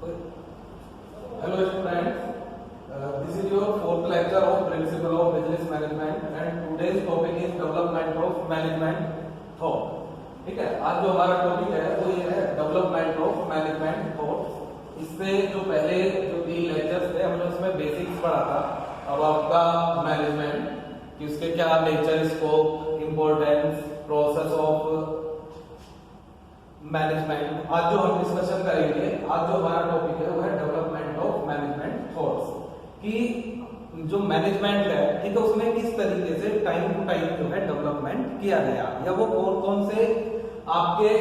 Hello students, this is your fourth lecture of Principle of Business Management and today's topic is Development of Management Thought. ठीक है, आज जो हमारा topic है वो ये है डेवलपमेंट ऑफ मैनेजमेंट थॉट। इससे जो पहले जो 3 लेक्चर्स थे हमने उसमें बेसिक्स पढ़ा था। अब आपका मैनेजमेंट कि उसके क्या nature, scope, importance, process of management. आज जो हम डिस्कशन करेंगे, आज जो हमारा टॉपिक है वो है डेवलपमेंट ऑफ मैनेजमेंट थॉट्स कि जो मैनेजमेंट है ठीक है उसमें किस तरीके से टाइम टू टाइम जो है डेवलपमेंट किया गया या वो कौन से आपके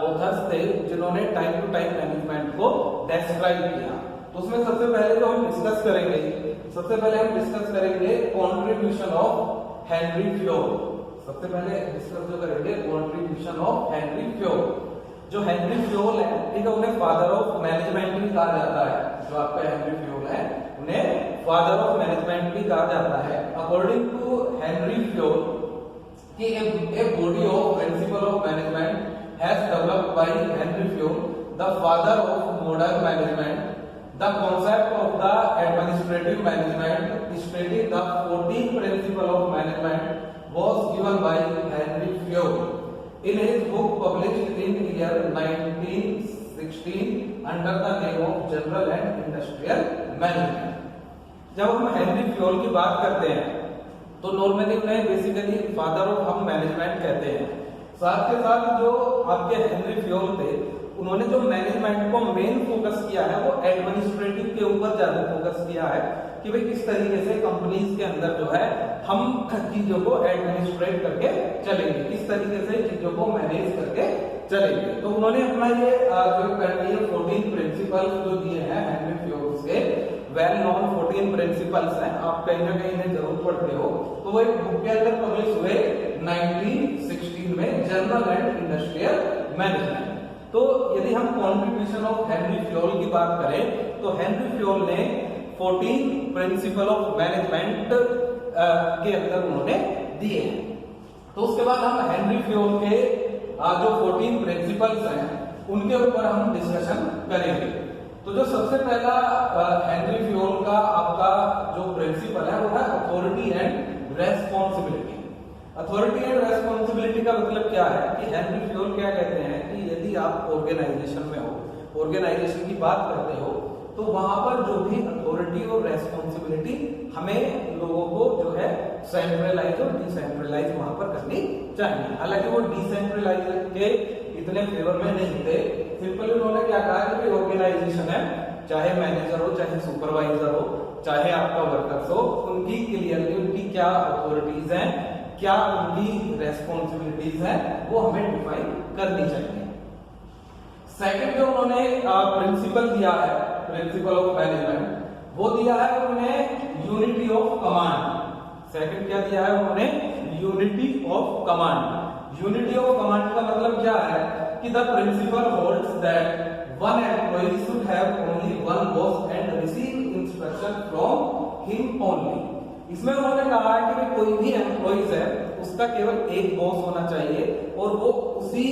ऑथर्स थे जिन्होंने टाइम टू टाइम मैनेजमेंट को डिस्क्राइब किया। तो उसमें सबसे पहले जो हम डिस्कस करेंगे, सबसे पहले हम डिस्कस करेंगे कंट्रीब्यूशन ऑफ हेनरी फ्योल। सबसे पहले डिस्कस जो करेंगे कंट्रीब्यूशन ऑफ हेनरी फ्योल। जो हेनरी फ्योल है ठीक है उन्हें फादर ऑफ मैनेजमेंट भी कहा जाता है। जो आपका हेनरी फ्योल है उन्हें फादर ऑफ मैनेजमेंट भी कहा जाता है। अकॉर्डिंग टू हेनरी फ्योल कि a body of principle of management has developed by Henry Fayol, the father of modern management. The concept of the administrative management, stating the 14 principle of management, was given by Henry Fayol in his book published in year 1916 under the name of General and Industrial Management. जब हम Henry Fayol की बात करते हैं तो normally उन्हें basically father of हम management कहते हैं। साथ के साथ जो आपके हेनरी फ्योल थे उन्होंने जो मैनेजमेंट को मेन फोकस किया है वो एडमिनिस्ट्रेटिव के ऊपर ज्यादा फोकस किया है कि भाई किस तरीके से कंपनीज के अंदर जो है हम चीजों को एडमिनिस्ट्रेट करके चलेंगे, किस तरीके से चीजों को मैनेज करके चलेंगे। तो उन्होंने अपना ये जो 14 प्रिंसिपल्स जो दिए हैं हेनरी फ्योल से, वेल नोन 14 प्रिंसिपल्स हैं, आप कहीं ना कहीं इन्हें जरूर पढ़ते हो। तो वो एक बुक के अंदर पब्लिश हुए 1916 में, जर्नल एंड इंडस्ट्रियल मैनेजमेंट। तो यदि हम कंट्रीब्यूशन ऑफ हेनरी फ्योल की बात करें तो हेनरी फ्योल ने 14 प्रिंसिपल ऑफ मैनेजमेंट के अंदर उन्होंने दिए हैं। तो उसके बाद हम हेनरी फ्योल के जो 14 प्रिंसिपल्स हैं उनके ऊपर हम डिस्कशन करेंगे। तो जो सबसे पहला हेनरी फ्योल का आपका जो प्रिंसिपल है वो है authority and responsibility. Authority and responsibility का मतलब क्या है कि हेनरी फ्योल क्या कहते हैं कि यदि आप ऑर्गेनाइजेशन में हो, ऑर्गेनाइजेशन की बात करते हो तो वहां पर जो भी अथॉरिटी और रेस्पॉन्सिबिलिटी हमें लोगों को जो है सेंट्रलाइज और डिसेंट्रलाइज वहां पर करनी चाहिए। हालांकि वो डिसेंट्रलाइज के इतने फेवर में नहीं थे। सिंपली उन्होंने क्या कहा कि ऑर्गेनाइजेशन है, चाहे मैनेजर हो, चाहे सुपरवाइजर हो, चाहे आपका वर्कर्स हो, उनकी क्लियरली उनकी क्या अथॉरिटीज हैं, क्या उनकी रेस्पॉन्सिबिलिटीज हैं वो हमें डिफाइन करनी चाहिए। सेकंड जो उन्होंने प्रिंसिपल दिया है, प्रिंसिपल ऑफ मैनेजमेंट, वो दिया है उन्होंने यूनिटी ऑफ कमांड। सेकंड क्या दिया है उन्होंने? Unity of command. Unity of command का मतलब क्या है कि the principle holds that one employ should have only one boss and receive instruction from him only. इसमें उन्होंने कहा है कि कोई भी एम्प्लॉइज है उसका केवल एक बॉस होना चाहिए और वो उसी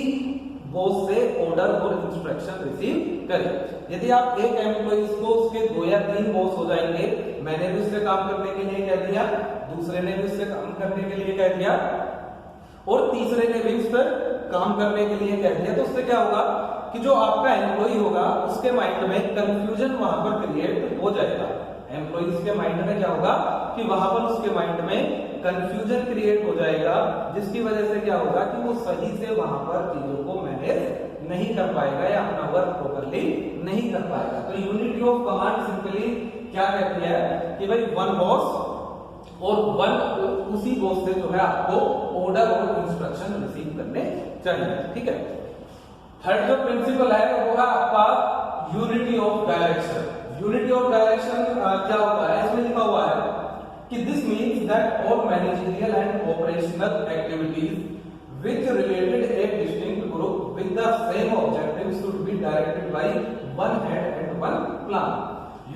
बॉस से ऑर्डर और इंस्ट्रक्शन रिसीव करे। यदि आप एक एम्प्लॉइज को उसके 2 या 3 बॉस हो जाएंगे, मैंने भी उससे काम करने के लिए कह दिया, दूसरे ने भी उससे काम करने के लिए कह दिया और तीसरे ने भी उस पर काम करने के लिए कह दिया, तो उससे क्या होगा कि जो आपका एम्प्लॉय होगा उसके माइंड में कंफ्यूजन वहां पर क्रिएट हो जाएगा। एम्प्लॉइज के माइंड में क्या होगा कि वहां पर उसके माइंड में कंफ्यूजन क्रिएट हो जाएगा, जिसकी वजह से क्या होगा कि वो सही से वहां पर चीजों को मैनेज नहीं कर पाएगा या अपना वर्क प्रॉपर्ली नहीं कर पाएगा। तो यूनिटी ऑफ कमांड सिंपली क्या कहती है कि भाई वन बॉस और वन उसी बॉस से जो है आपको ऑर्डर और इंस्ट्रक्शन रिसीव करने चाहिए। ठीक है। थर्ड जो प्रिंसिपल है वो है आपका unity of direction. Unity of direction क्या होता है? इसमें लिखा हुआ है कि this means that all managerial and operational activities which related a distinct group with the same objective should be directed by one head and one plan.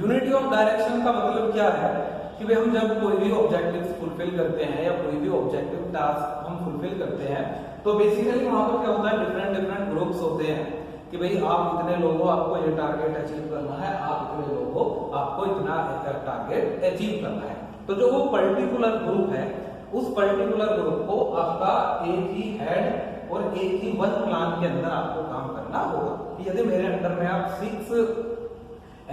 Unity of direction का मतलब क्या है कि भाई हम जब कोई भी ऑब्जेक्टिव फुलफिल करते हैं या कोई भी ऑब्जेक्टिव टास्क हम फुलफिल करते हैं तो बेसिकली वहां पर क्या होता है, डिफरेंट ग्रुप्स होते हैं। कि भाई आप इतने लोगों आपको ये टारगेट अचीव करना है, आप इतने लोगों आपको इतना टारगेट अचीव करना है। तो जो वो पर्टिकुलर ग्रुप है, उस पर्टिकुलर ग्रुप को आपका एक ही हेड और एक ही वन प्लान के अंदर आपको काम करना होगा। कि यदि मेरे अंडर में आप 6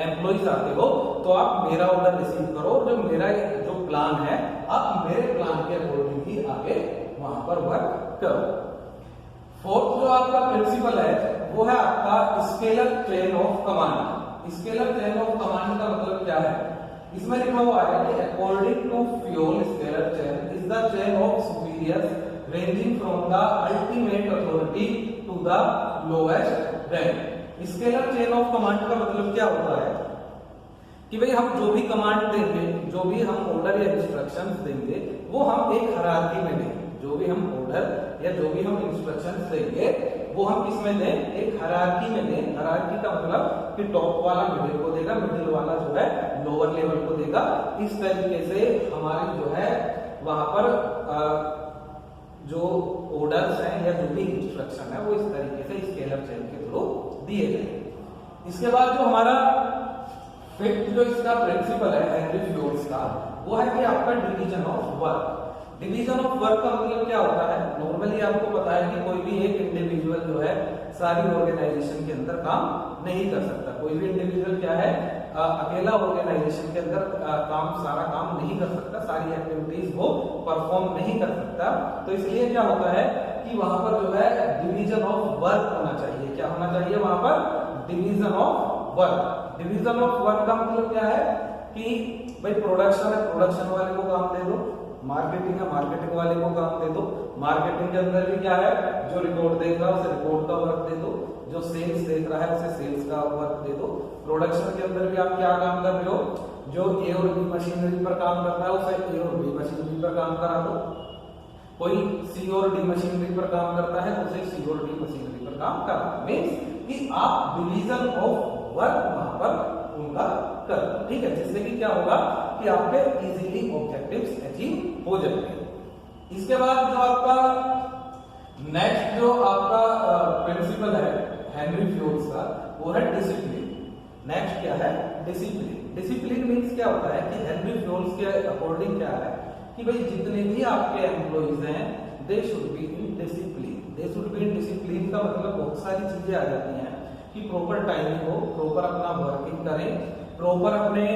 एम्प्लॉइज आते हो तो आप मेरा ऑर्डर रिसीव करो, जो मेरा जो प्लान है आप मेरे प्लान के अकॉर्डिंग ही आगे वहां पर वर्क करो। फोर्थ जो आपका प्रिंसिपल है वो है आपका scalar chain of command. Scalar chain of command का मतलब क्या है? इसमें लिखा हुआ है कि according to Fayol scalar chain is the chain of superiors ranging from the ultimate authority to the lowest rank. Scalar chain of command का मतलब क्या होता है कि भाई हम जो भी कमांड देंगे, जो भी हम ऑर्डर या इंस्ट्रक्शंस देंगे, वो हम एक हायरार्की में देंगे। जो भी हम ऑर्डर या जो भी हम इंस्ट्रक्शंस देंगे वो हम किसमें दें? एक हायरार्की में दें। हायरार्की का मतलब कि टॉप वाला मिडिल को देगा, मिडिल वाला जो है लोअर लेवल को देगा। इस तरीके से हमारी जो है वहां पर जो ऑर्डर्स हैं या जो भी इंस्ट्रक्शन है वो इस तरीके से स्केलर चेन के थ्रू दिए गए। इसके बाद जो हमारा फिफ्थ जो इसका प्रिंसिपल है हेनरी फ्यूल्स का, वो है कि आपका division of work. Division of work का मतलब क्या होता है? नॉर्मली आपको पता है कि कोई भी एक इंडिविजुअल जो है सारी ऑर्गेनाइजेशन के अंदर काम नहीं कर सकता। कोई भी इंडिविजुअल क्या है अकेला ऑर्गेनाइजेशन के अंदर सारा काम नहीं कर सकता, सारी एक्टिविटीज वो परफॉर्म नहीं कर सकता। तो इसलिए क्या होता है कि वहां पर जो है डिवीजन ऑफ वर्क होना चाहिए। क्या होना चाहिए वहां पर? Division of work. Division of work का मतलब क्या है कि भाई प्रोडक्शन है, प्रोडक्शन वाले को काम दे दो, मार्केटिंग है, मार्केटिंग वाले को काम दे दो, मार्केटिंग के अंदर भी क्या है, जो रिकॉर्ड देख रहा है उसे रिकॉर्ड का वर्क दे दो, जो सेल्स देख रहा है उसे सेल्स का वर्क दे दो। प्रोडक्शन के अंदर भी आप क्या काम कर रहे हो, जो ए और बी मशीनरी पर काम कर रहा है उसे ए और बी मशीनरी पर काम करा दो। कोई सी और डी मशीनरी पर काम करता है उसे सी और डी मशीनरी पर काम करा। मींस कि आप डिवीजन ऑफ वर्क वहां पर उनका कर, ठीक है, जिससे कि क्या होगा कि आपके इजीली ऑब्जेक्टिव्स अचीव हो जाएंगे। इसके बाद जो आपका नेक्स्ट जो आपका प्रिंसिपल है हेनरी फ्यूल्स का, वो है डिसिप्लिन। नेक्स्ट क्या है? डिसिप्लिन। डिसिप्लिन मींस क्या होता है कि हेनरी फ्यूल्स के अकॉर्डिंग क्या है कि भाई जितने भी आपके एम्प्लॉइज हैं they should be in discipline. They should be in discipline का मतलब बहुत सारी चीजें आ जाती हैं कि प्रॉपर टाइमिंग हो, प्रॉपर अपना वर्किंग करें, प्रॉपर अपने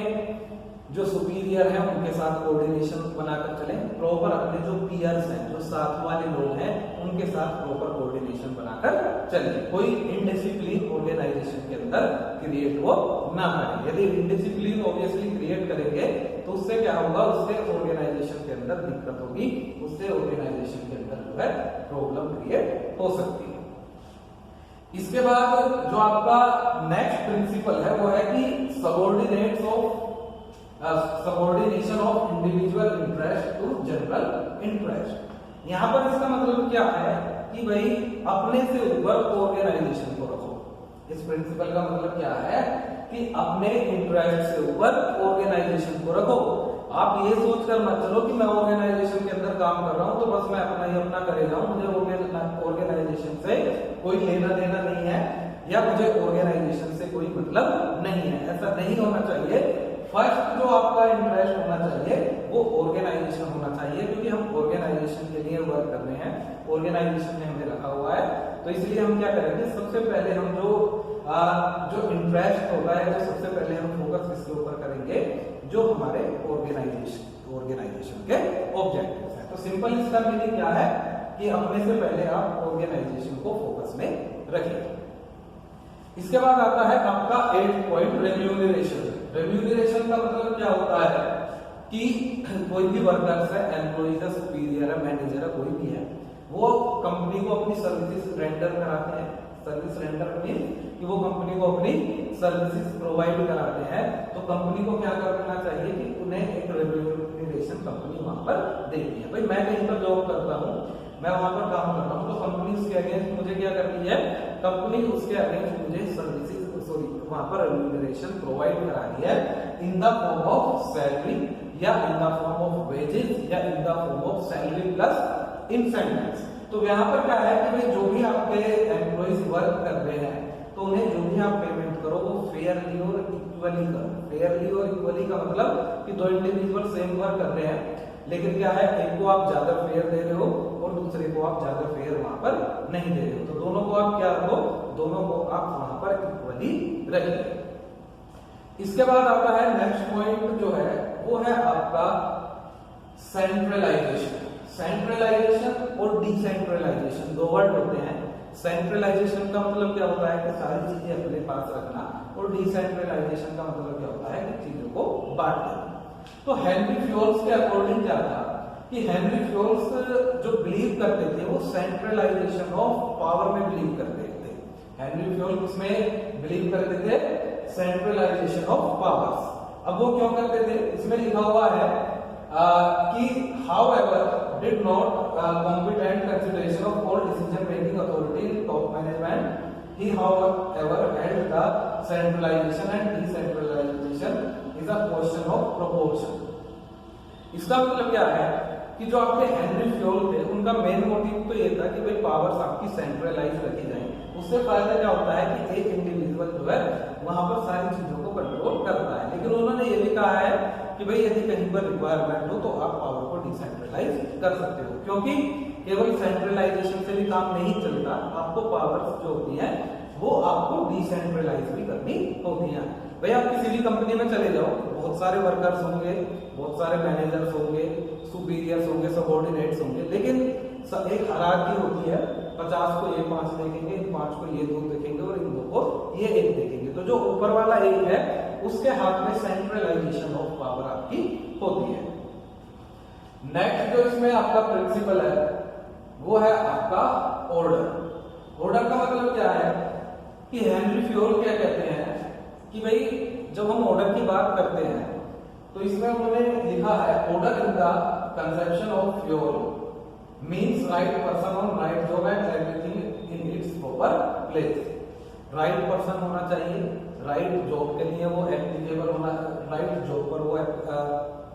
जो सुपीरियर हैं उनके साथ कोऑर्डिनेशन बनाकर चलें, प्रॉपर अपने जो पीयर्स हैं, जो साथ वाले लोग हैं उनके साथ प्रॉपर कोऑर्डिनेशन बनाकर चलें। कोई इनडिसिप्लिन ऑर्गेनाइजेशन के अंदर क्रिएट हो ना करें। यदि इनडिसिप्लिन ऑब्वियसली क्रिएट करेंगे तो उससे क्या होगा, उससे ऑर्गेनाइजेशन के अंदर दिक्कत होगी, उससे ऑर्गेनाइजेशन के अंदर जो है प्रॉब्लम क्रिएट हो सकती है। इसके बाद जो आपका नेक्स्ट प्रिंसिपल है वो है कि subordination of individual interest to general interest. यहां पर इसका मतलब क्या है कि भाई अपने से ऊपर ऑर्गेनाइजेशन को रखो। इस प्रिंसिपल का मतलब क्या है कि अपने इंटरेस्ट से ऊपर ऑर्गेनाइजेशन को रखो। आप ये सोचकर मत चलो कि मैं ऑर्गेनाइजेशन के अंदर काम कर रहा हूं तो बस मैं अपना ही अपना करे जाऊं, मुझे ऑर्गेनाइजेशन से कोई लेना देना नहीं है या मुझे ऑर्गेनाइजेशन से कोई मतलब नहीं है। ऐसा नहीं होना चाहिए। फर्स्ट जो आपका इंटरेस्ट होना चाहिए वो ऑर्गेनाइजेशन होना चाहिए, क्योंकि हम ऑर्गेनाइजेशन के लिए वर्क कर रहे हैं, ऑर्गेनाइजेशन ने हमें रखा हुआ है। तो इसलिए हम क्या करेंगे, सबसे पहले हम जो इंटरेस्ट होता है, जो सबसे पहले हम फोकस इसके ऊपर करेंगे जो हमारे ऑर्गेनाइजेशन के ऑब्जेक्टिव्स हैं। तो सिंपल इसका मीनिंग क्या है कि अपने से पहले आप ऑर्गेनाइजेशन को फोकस में रखिए। इसके बाद आता है आपका 8 पॉइंट रेम्यूनरेशन। रेम्यूनरेशन का मतलब क्या होता है कि कोई भी वर्कर्स है, एम्प्लॉइज है, सुपीरियर है, मैनेजर है, कोई भी है, वो कंपनी को अपनी सर्विसेज रेंडर कराते हैं। सर्विस रेंडर मीन कि वो कंपनी को अपनी सर्विसेज प्रोवाइड कराते हैं। तो कंपनी को क्या करना चाहिए कि उन्हें एक रेम्यूनरेशन कंपनी वहां पर देती है। भाई मैं कहीं पर जॉब करता हूँ, मैं वहां पर काम कर रहा हूँ, तो कंपनी उसके अगेंस्ट मुझे क्या करती है, कंपनी उसके अगेंस्ट मुझे सर्विसेज वहां पर रेम्यूनरेशन प्रोवाइड करा रही है in the form of salary या in the form of wages या in the form of salary plus incentives. तो यहाँ पर क्या है कि भाई जो भी आपके एम्प्लॉइज वर्क कर रहे हैं तो तो उन्हें जो भी आप पेमेंट करो वो फेयरली और इक्वली करो। फेयरली और इक्वली का मतलब कि दो इंडिविजुअल सेम वर्क कर रहे हैं, लेकिन क्या है, एक को आप ज्यादा फेयर दे रहे हो और दूसरे को आप ज्यादा फेयर वहां पर नहीं दे रहे हो, तो दोनों को आप क्या रखो, दोनों को आप वहां पर इक्वली रखिए। इसके बाद आता है नेक्स्ट पॉइंट जो है वो है आपका सेंट्रलाइजेशन। सेंट्रलाइजेशन और डिसेंट्रलाइजेशन दो वर्ड होते हैं। सेंट्रलाइजेशन का मतलब क्या होता है कि सारी चीजें अपने पास रखना, और डिसेंट्रलाइजेशन का मतलब क्या होता है कि चीजों को बांट देना। तो हेनरी फ्योल्स के अकॉर्डिंग क्या था कि हेनरी फ्योल्स जो बिलीव करते थे वो सेंट्रलाइजेशन ऑफ पावर में बिलीव करते थे। हेनरी फ्योल्स उसमें बिलीव करते थे सेंट्रलाइजेशन ऑफ पावर्स। अब वो क्यों करते थे, इसमें लिखा हुआ है कि however did not competent consideration of all decision making authority in top management, he however held the centralization and decentralization is a question of proportion। इसका मतलब क्या है कि जो आपके हेनरी फ्योल थे उनका मेन मोटिव तो ये था कि भाई पावर्स आपकी सेंट्रलाइज रखी जाए। उससे फायदा क्या होता है कि एक इंडिविजुअल जो है वहां पर सारी चीजों को कंट्रोल करता है, लेकिन उन्होंने ये भी कहा है कि भाई यदि कहीं पर रिक्वायरमेंट हो तो आप पावर को डिसेंट्रलाइज कर सकते हो, क्योंकि केवल सेंट्रलाइजेशन से भी काम नहीं चलता, आपको पावर्स जो होती हैं वो आपको डिसेंट्रलाइज भी करनी होती हैं। भाई आप किसी भी कंपनी में चले जाओ, बहुत सारे वर्कर्स होंगे, बहुत सारे मैनेजर्स होंगे, सुपीरियर्स होंगे, सबऑर्डिनेट्स होंगे, लेकिन एक हायरार्की होती है, 50 को ये 5 देखेंगे, 5 को ये 2 देखेंगे और इन 2 को ये 1 देखेंगे। तो जो ऊपर वाला 1 है उसके हाथ में सेंट्रलाइजेशन ऑफ पावर आपकी होती है। नेक्स्ट जो इसमें आपका प्रिंसिपल है वो है आपका ऑर्डर। ऑर्डर का मतलब क्या है कि हेनरी फ्योल क्या कहते हैं कि भाई जब हम ऑर्डर की बात करते हैं तो इसमें उन्होंने लिखा है order in the conception of Fayol means right person on right job and everything in its proper place. Right person होना चाहिए, राइट जॉब के लिए वो एप्लीकेबल होना, राइट जॉब पर वो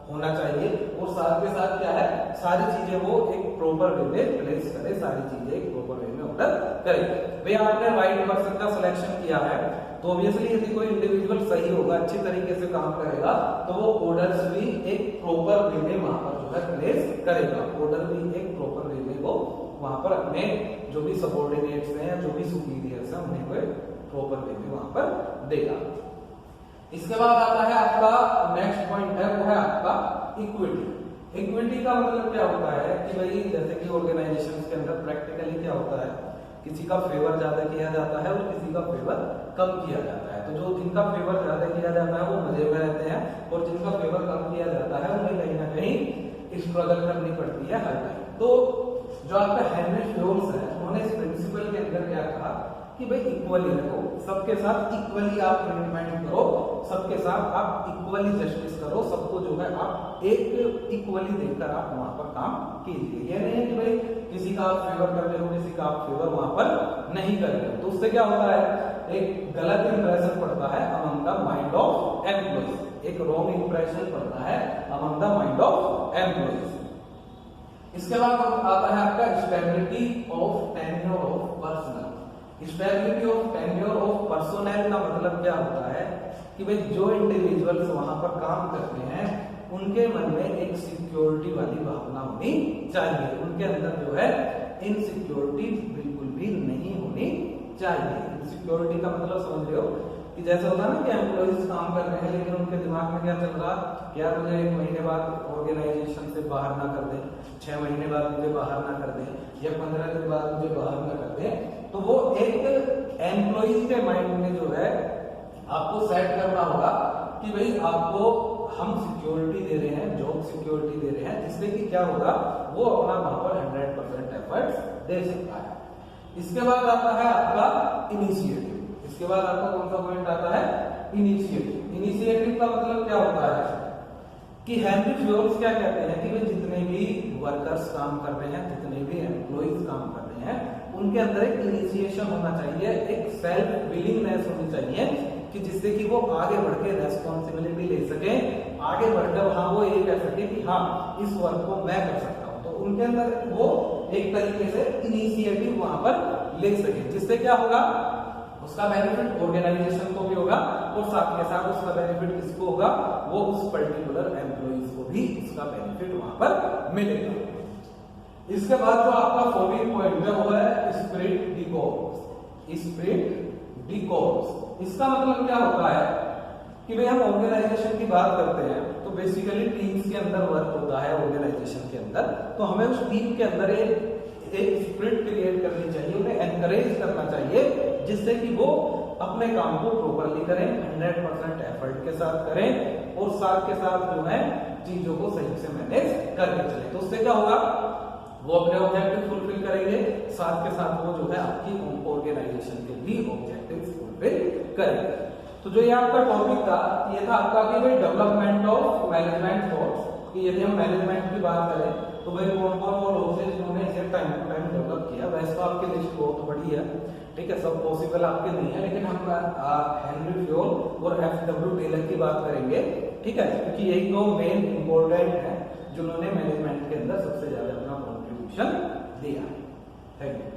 होना चाहिए, और साथ के साथ क्या है सारी चीजें वो एक प्रॉपर वे में प्लेस करे, सारी चीजें एक प्रॉपर वे में ऑर्डर करे। भाई आपने राइट पर्सन का सिलेक्शन किया है तो ऑब्वियसली यदि कोई इंडिविजुअल सही होगा, अच्छी तरीके से काम करेगा, तो वो ऑर्डर्स भी एक प्रॉपर वे में वहां पर जो है प्लेस करेगा। ऑर्डर भी एक प्रॉपर वे में वो वहां पर अपने जो भी सबऑर्डिनेट्स हैं या जो भी सुपीरियर्स हैं उन्हें कोई प्रॉपर वे में वहां पर देगा। इसके बाद आता है आपका नेक्स्ट पॉइंट है वो है आपका इक्विटी। इक्विटी का मतलब क्या होता है कि भाई जैसे कि ऑर्गेनाइजेशन के अंदर प्रैक्टिकली क्या होता है, किसी का फेवर ज्यादा किया जाता है और किसी का फेवर कम किया जाता है। तो जो जिनका फेवर ज्यादा किया जाता है वो मजे में रहते हैं, और जिनका फेवर कम किया जाता है उन्हें कहीं ना कहीं स्ट्रगल करनी पड़ती है हर टाइम। तो जो आपका हेनरी फ्योल्स है उन्होंने इस प्रिंसिपल के अंदर क्या कहा कि भाई इक्वली रखो, सबके साथ इक्वली आप ट्रीटमेंट करो, सबके साथ आप इक्वली जस्टिस करो, सबको जो है आप एक इक्वली देकर आप वहां पर काम कीजिए। ये नहीं है कि भाई किसी का आप फेवर कर रहे हो, किसी का आप फेवर वहां पर नहीं कर रहे हो, तो उससे क्या होता है एक गलत इंप्रेशन पड़ता है among the mind of employees, एक रॉन्ग इंप्रेशन पड़ता है among the mind of employees. इसके बाद आता है आपका stability of tenure of personal. Stability of tenure of personnel का मतलब क्या होता है कि भाई जो इंडिविजुअल्स वहां पर काम करते हैं उनके मन में एक सिक्योरिटी वाली भावना होनी चाहिए, उनके अंदर जो है इनसिक्योरिटी बिल्कुल भी नहीं होनी चाहिए। इनसिक्योरिटी का मतलब समझ रहे हो कि जैसे होता है ना कि एम्प्लॉइज काम कर रहे हैं लेकिन उनके दिमाग में क्या चल रहा कि यार मुझे 1 महीने बाद ऑर्गेनाइजेशन से बाहर ना कर दें, 6 महीने बाद मुझे बाहर ना कर दें, या 15 दिन बाद मुझे बाहर ना कर दें। तो वो एक एम्प्लॉइज के माइंड में जो है आपको सेट करना होगा कि भाई आपको हम सिक्योरिटी दे रहे हैं, जॉब सिक्योरिटी दे रहे हैं, जिससे कि क्या होगा वो अपना वहां पर 100% एफर्ट्स दे सकता है। इसके बाद आता है आपका इनिशिएटिव। इसके बाद आपका कौन सा पॉइंट आता है इनिशिएटिव। इनिशिएटिव का मतलब क्या होता है कि हेनरी फ्योल्स क्या कहते हैं कि भाई जितने भी वर्कर्स काम कर रहे हैं, जितने भी एम्प्लॉइज काम कर रहे हैं, उनके अंदर एक इनिशिएशन होना चाहिए, एक सेल्फ विलिंगनेस होनी चाहिए कि जिससे कि वो आगे बढ़ के रेस्पॉन्सिबिलिटी ले सके, आगे बढ़कर हाँ वो ये कह सके कि हाँ इस वर्क को मैं कर सकता हूँ। तो उनके अंदर वो एक तरीके से इनिशिएटिव वहां पर ले सके, जिससे क्या होगा उसका बेनिफिट ऑर्गेनाइजेशन को भी होगा और साथ के साथ उसका बेनिफिट किसको होगा, वो उस पर्टिकुलर एम्प्लॉइज को भी उसका बेनिफिट वहां पर मिलेगा। इसके बाद जो आपका 14 पॉइंट है वो है स्पिरिट डिकोर्स। स्पिरिट डिकोर्स इसका मतलब क्या होता है कि भाई हम ऑर्गेनाइजेशन की बात करते हैं तो बेसिकली टीम्स के अंदर वर्क होता है ऑर्गेनाइजेशन के अंदर, तो हमें उस टीम के अंदर एक स्पिरिट क्रिएट करनी चाहिए, उन्हें एनकरेज करना चाहिए जिससे कि वो अपने काम को प्रॉपरली करें, 100% एफर्ट के साथ करें और साथ के साथ जो है चीजों को सही से मैनेज करके चले। तो उससे क्या होगा, वो अपने ऑब्जेक्टिव फुलफिल करेंगे, साथ के साथ वो जो है आपकी ऑर्गेनाइजेशन के भी ऑब्जेक्टिव फुलफिल करेंगे। तो जो ये आपका टॉपिक था ये था आपका कि भाई डेवलपमेंट ऑफ मैनेजमेंट थॉट्स, कि यदि हम मैनेजमेंट की बात करें तो भाई कौन कौन वो लोग थे जिन्होंने इसे टाइम टू टाइम डेवलप किया। वैसे तो आपकी लिस्ट बहुत बड़ी है, ठीक है, सब पॉसिबल आपके नहीं है, लेकिन हम हेनरी फ्योल और एफ.डब्ल्यू. टेलर की बात करेंगे, ठीक है, क्योंकि यही दो मेन इंपॉर्टेंट है जिन्होंने मैनेजमेंट के अंदर सबसे ज्यादा अपना कॉन्ट्रीब्यूशन दिया। Thank you.